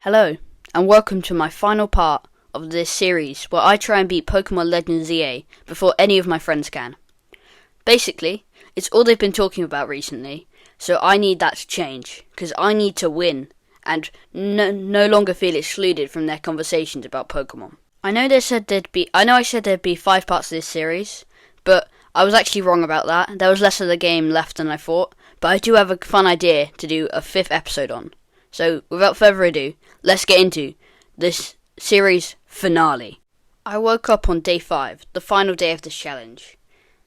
Hello, and welcome to my final part of this series where I try and beat Pokémon Legends Z&A before any of my friends can. Basically, it's all they've been talking about recently, so I need that to change, because I need to win, and no longer feel excluded from their conversations about Pokémon. I know I said there'd be 5 parts of this series, but I was actually wrong about that. There was less of the game left than I thought, but I do have a fun idea to do a 5th episode on. So, without further ado, let's get into this series finale. I woke up on day 5, the final day of this challenge.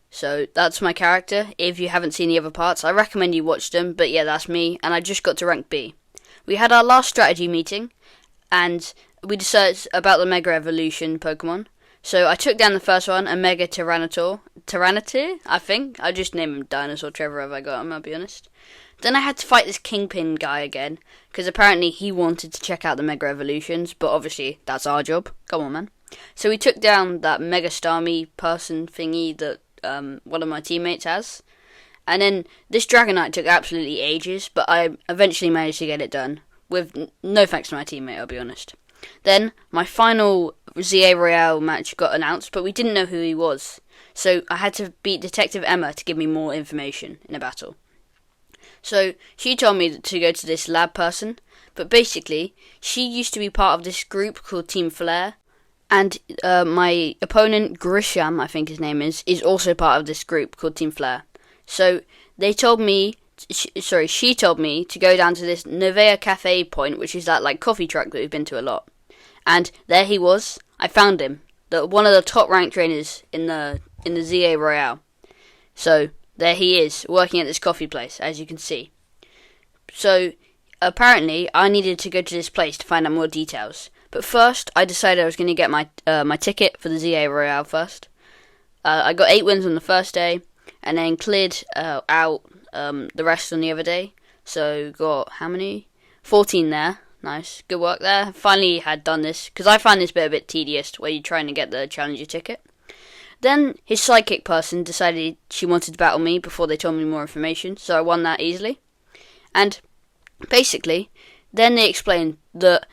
So, that's my character. If you haven't seen the other parts, I recommend you watch them, but yeah, that's me, and I just got to rank B. We had our last strategy meeting, and we decided about the Mega Evolution Pokemon. So, I took down the first one, a Mega Tyranitar, I think. I just named him Dinosaur Trevor if I got him, I'll be honest. Then I had to fight this Kingpin guy again, because apparently he wanted to check out the Mega Evolutions, but obviously that's our job. Come on, man. So we took down that Mega Starmie person thingy that one of my teammates has. And then this Dragonite took absolutely ages, but I eventually managed to get it done, with no thanks to my teammate, I'll be honest. Then my final Z&A Royale match got announced, but we didn't know who he was. So I had to beat Detective Emma to give me more information in a battle. So, she told me to go to this lab person, but basically, she used to be part of this group called Team Flare, and my opponent, Grisham, I think his name is also part of this group called Team Flare. So, she told me to go down to this Nevea Cafe point, which is that like coffee truck that we've been to a lot. And there he was. I found him. One of the top ranked trainers in the Z&A Royale. So, there he is, working at this coffee place, as you can see. So, apparently, I needed to go to this place to find out more details. But first, I decided I was going to get my ticket for the Z&A Royale first. I got 8 wins on the first day, and then cleared out the rest on the other day. So, got how many? 14 there. Nice, good work there. Finally had done this, because I find this bit a bit tedious, where you're trying to get the Challenger ticket. Then his psychic person decided she wanted to battle me before they told me more information, so I won that easily. And basically, then they explained that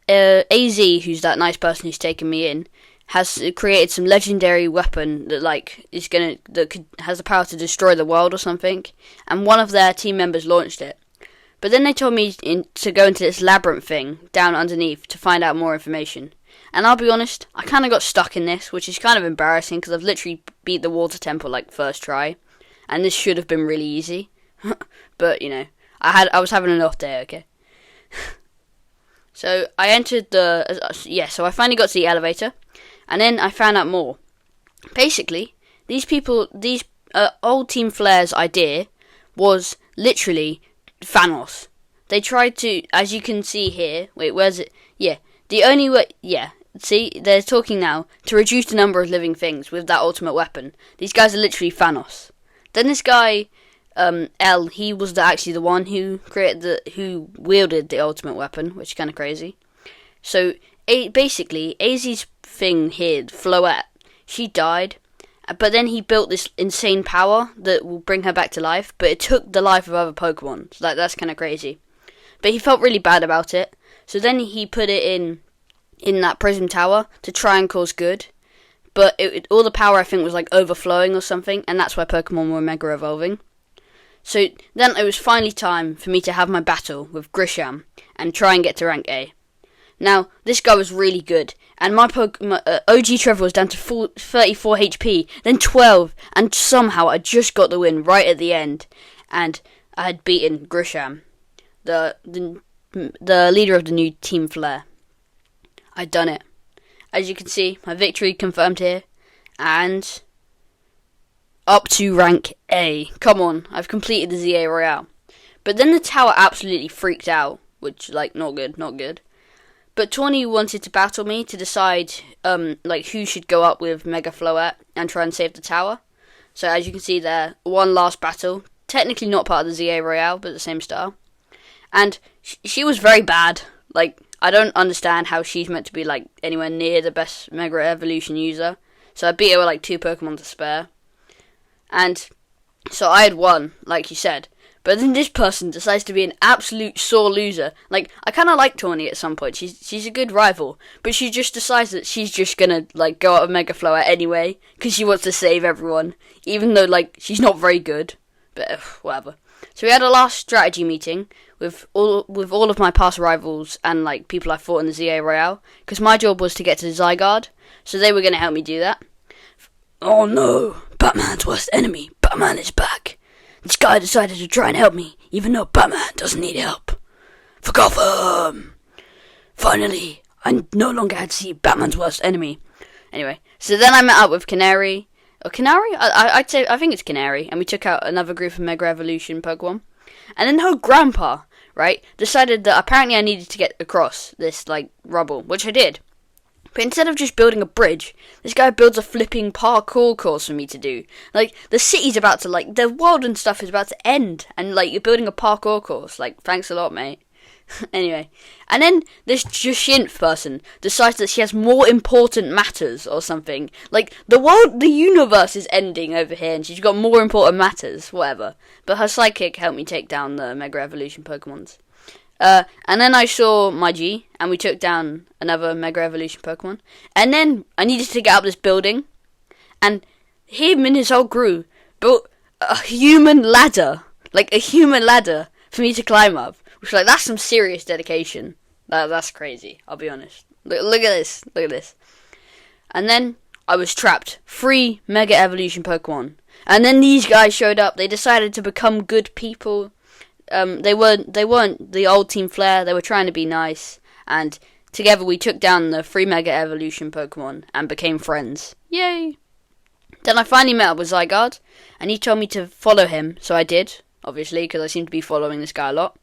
AZ, who's that nice person who's taken me in, has created some legendary weapon that has the power to destroy the world or something, and one of their team members launched it. But then they told me to go into this labyrinth thing down underneath to find out more information. And I'll be honest, I kind of got stuck in this, which is kind of embarrassing because I've literally beat the water temple like first try, and this should have been really easy. But you know, I was having an off day, okay. So I entered so I finally got to the elevator, and then I found out more. Basically, these old Team Flare's idea was literally Thanos. They tried to, as you can see here. Wait, where's it? Yeah. The only way, see, they're talking now to reduce the number of living things with that ultimate weapon. These guys are literally Thanos. Then this guy, L, he was actually the one who wielded the ultimate weapon, which is kind of crazy. So, basically, AZ's thing here, Floette, she died, but then he built this insane power that will bring her back to life, but it took the life of other Pokemon, so that's kind of crazy. But he felt really bad about it. So then he put it in that prism tower to try and cause good. But all the power, I think, was like overflowing or something, and that's why Pokemon were mega evolving. So then it was finally time for me to have my battle with Grisham and try and get to rank A. Now, this guy was really good, and my OG Trevor was down to 34 HP, then 12, and somehow I just got the win right at the end, and I had beaten Grisham, the leader of the new Team Flare. I'd done it. As you can see, my victory confirmed here. And up to rank A. Come on, I've completed the Z&A Royale. But then the tower absolutely freaked out, which, not good. But Tawny wanted to battle me to decide, who should go up with Mega Floette and try and save the tower. So as you can see there, one last battle. Technically not part of the Z&A Royale, but the same style. And she was very bad. I don't understand how she's meant to be, anywhere near the best Mega Evolution user. So I beat her with, 2 Pokemon to spare. And so I had won, like you said. But then this person decides to be an absolute sore loser. Like, I kind of like Tawny at some point. She's a good rival, but she just decides that she's just gonna like go out of Mega Flower anyway because she wants to save everyone, even though like she's not very good. But whatever. So we had a last strategy meeting with all of my past rivals and like people I fought in the ZA Royale, because my job was to get to Zygarde, so they were gonna help me do that. Oh no, Batman's worst enemy. Batman is back. This guy decided to try and help me, even though Batman doesn't need help. For Gotham! Finally, I no longer had to see Batman's worst enemy. Anyway, so then I met up with Canary. Or Canary? I think it's Canary. And we took out another group of Mega Evolution Pokemon. And then her grandpa, right, decided that apparently I needed to get across this, like, rubble, which I did. But instead of just building a bridge, this guy builds a flipping parkour course for me to do. Like, the city's about to, like, the world and stuff is about to end. And, like, you're building a parkour course. Like, thanks a lot, mate. Anyway. And then this Jashint person decides that she has more important matters or something. Like, the universe is ending over here and she's got more important matters. Whatever. But her sidekick helped me take down the Mega Evolution Pokemons. And then I saw my G, and we took down another Mega Evolution Pokemon. And then I needed to get up this building, and him and his whole crew built a human ladder, for me to climb up. Which, like, that's some serious dedication. That's crazy, I'll be honest. Look at this. And then I was trapped. 3 Mega Evolution Pokemon. And then these guys showed up. They decided to become good people. They weren't the old Team Flare. They were trying to be nice, and together we took down the 3 Mega Evolution Pokemon and became friends. Yay! Then I finally met up with Zygarde, and he told me to follow him, so I did, obviously, because I seem to be following this guy a lot.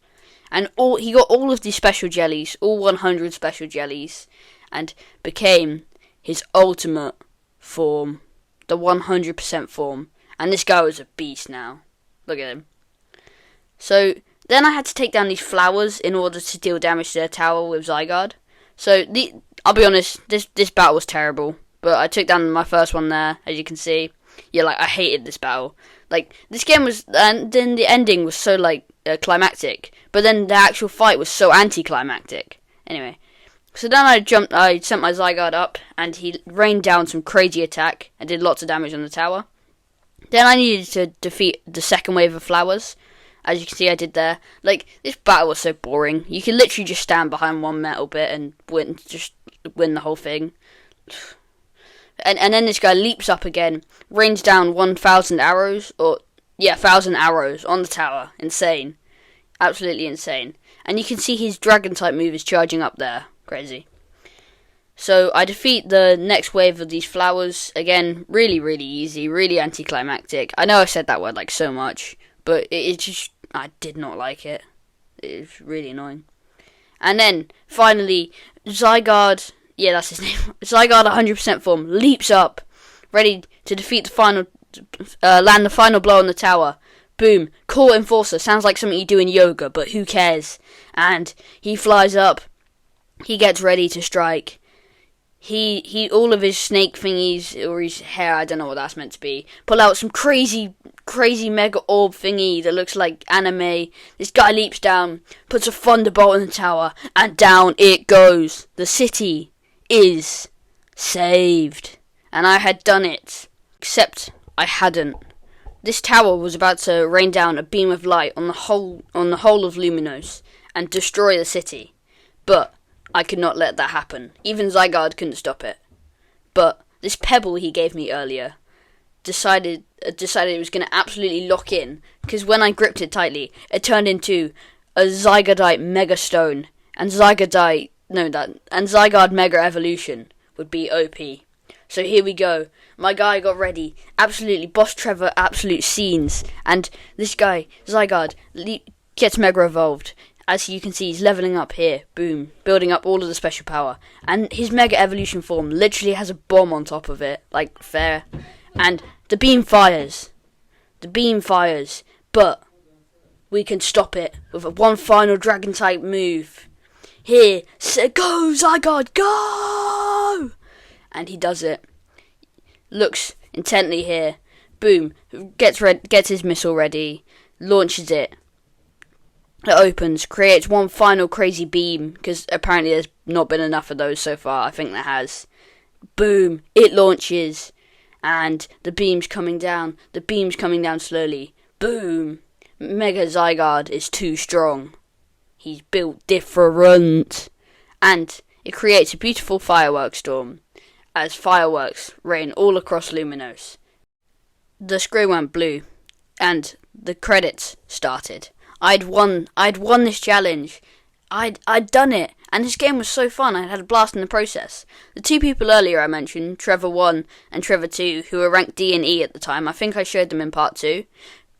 And he got all of these special jellies, all 100 special jellies, and became his ultimate form, the 100% form. And this guy was a beast now. Look at him. So, then I had to take down these flowers in order to deal damage to their tower with Zygarde. So, I'll be honest, this battle was terrible. But I took down my first one there, as you can see. Yeah, like, I hated this battle. Like, this game was, and then the ending was so, like, climactic. But then the actual fight was so anticlimactic. Anyway, so then I sent my Zygarde up, and he rained down some crazy attack, and did lots of damage on the tower. Then I needed to defeat the second wave of flowers. As you can see, I did there. Like, this battle was so boring. You can literally just stand behind one metal bit and win the whole thing. And then this guy leaps up again, rains down 1,000 arrows, 1,000 arrows on the tower. Insane. Absolutely insane. And you can see his dragon-type move is charging up there. Crazy. So, I defeat the next wave of these flowers. Again, really, really easy. Really anticlimactic. I know I said that word, like, so much. But I did not like it. It was really annoying. And then, finally, Zygarde, yeah, that's his name, Zygarde 100% form, leaps up, ready to defeat land the final blow on the tower. Boom, Core Enforcer, sounds like something you do in yoga, but who cares? And he flies up, he gets ready to strike. He all of his snake thingies, or his hair, I don't know what that's meant to be, pull out some crazy mega orb thingy that looks like anime. This guy leaps down, puts a thunderbolt in the tower, and down it goes. The city is saved. And I had done it. Except I hadn't. This tower was about to rain down a beam of light on the whole of Luminos and destroy the city. But I could not let that happen. Even Zygarde couldn't stop it. But this pebble he gave me earlier decided it was going to absolutely lock in, because when I gripped it tightly, it turned into a Zygadite Mega Stone, and Zygarde Mega Evolution would be OP. So here we go. My guy got ready. Absolutely, Boss Trevor, absolute scenes. And this guy, Zygarde, gets Mega Evolved. As you can see, he's leveling up here. Boom. Building up all of the special power. And his Mega Evolution form literally has a bomb on top of it. Like, fair. And the beam fires. But we can stop it with one final Dragon-type move. Here. Go, Zygarde, go! And he does it. Looks intently here. Boom. Gets his missile ready. Launches it. It opens, creates one final crazy beam, because apparently there's not been enough of those so far. I think there has. Boom! It launches, and the beam's coming down. The beam's coming down slowly. Boom! Mega Zygarde is too strong. He's built different. And it creates a beautiful fireworks storm, as fireworks rain all across Luminos. The screen went blue, and the credits started. I'd won this challenge. I'd done it, and this game was so fun. I had a blast in the process. The two people earlier I mentioned, Trevor 1 and Trevor 2, who were ranked D and E at the time, I think I showed them in part 2.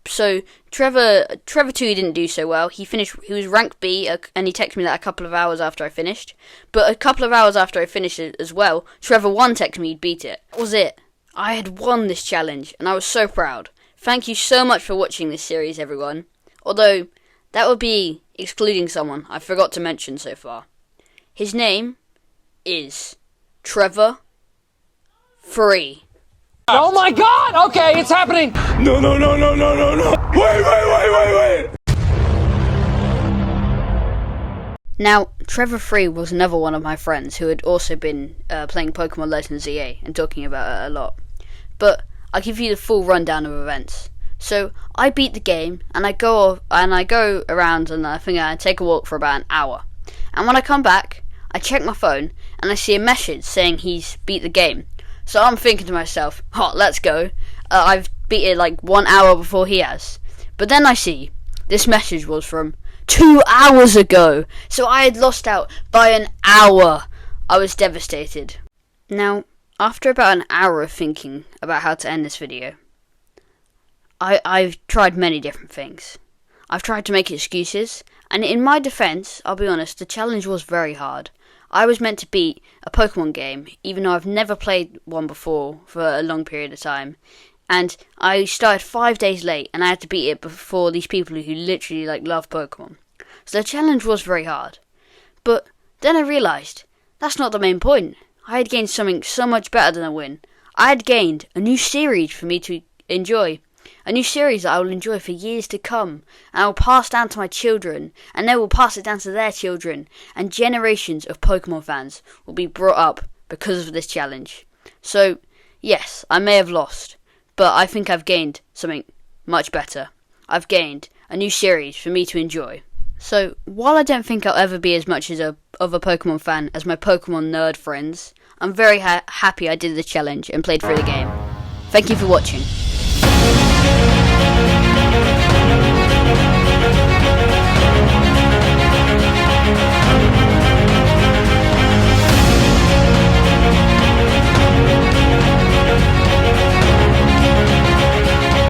So Trevor 2 didn't do so well. He was ranked B, and he texted me that a couple of hours after I finished. But a couple of hours after I finished it as well, Trevor 1 texted me he'd beat it. That was it. I had won this challenge, and I was so proud. Thank you so much for watching this series, everyone. Although, that would be excluding someone I forgot to mention so far. His name is Trevor 3. Oh my god! Okay, it's happening! No! Wait! Now, Trevor 3 was another one of my friends who had also been playing Pokémon Legends Z&A and talking about it a lot. But I'll give you the full rundown of events. So I beat the game, and I go around, and I think I take a walk for about an hour. And when I come back, I check my phone, and I see a message saying he's beat the game. So I'm thinking to myself, let's go. I've beat it like 1 hour before he has. But then I see this message was from 2 hours ago. So I had lost out by an hour. I was devastated. Now, after about an hour of thinking about how to end this video, I've tried many different things. I've tried to make excuses, and in my defense, I'll be honest, the challenge was very hard. I was meant to beat a Pokemon game, even though I've never played one before for a long period of time. And I started 5 days late, and I had to beat it before these people who literally love Pokemon. So the challenge was very hard. But then I realised, that's not the main point. I had gained something so much better than a win. I had gained a new series for me to enjoy. A new series that I will enjoy for years to come, and I will pass down to my children, and they will pass it down to their children, and generations of Pokemon fans will be brought up because of this challenge. So, yes, I may have lost, but I think I've gained something much better. I've gained a new series for me to enjoy. So, while I don't think I'll ever be as much of a Pokemon fan as my Pokemon nerd friends, I'm very happy I did the challenge and played through the game. Thank you for watching.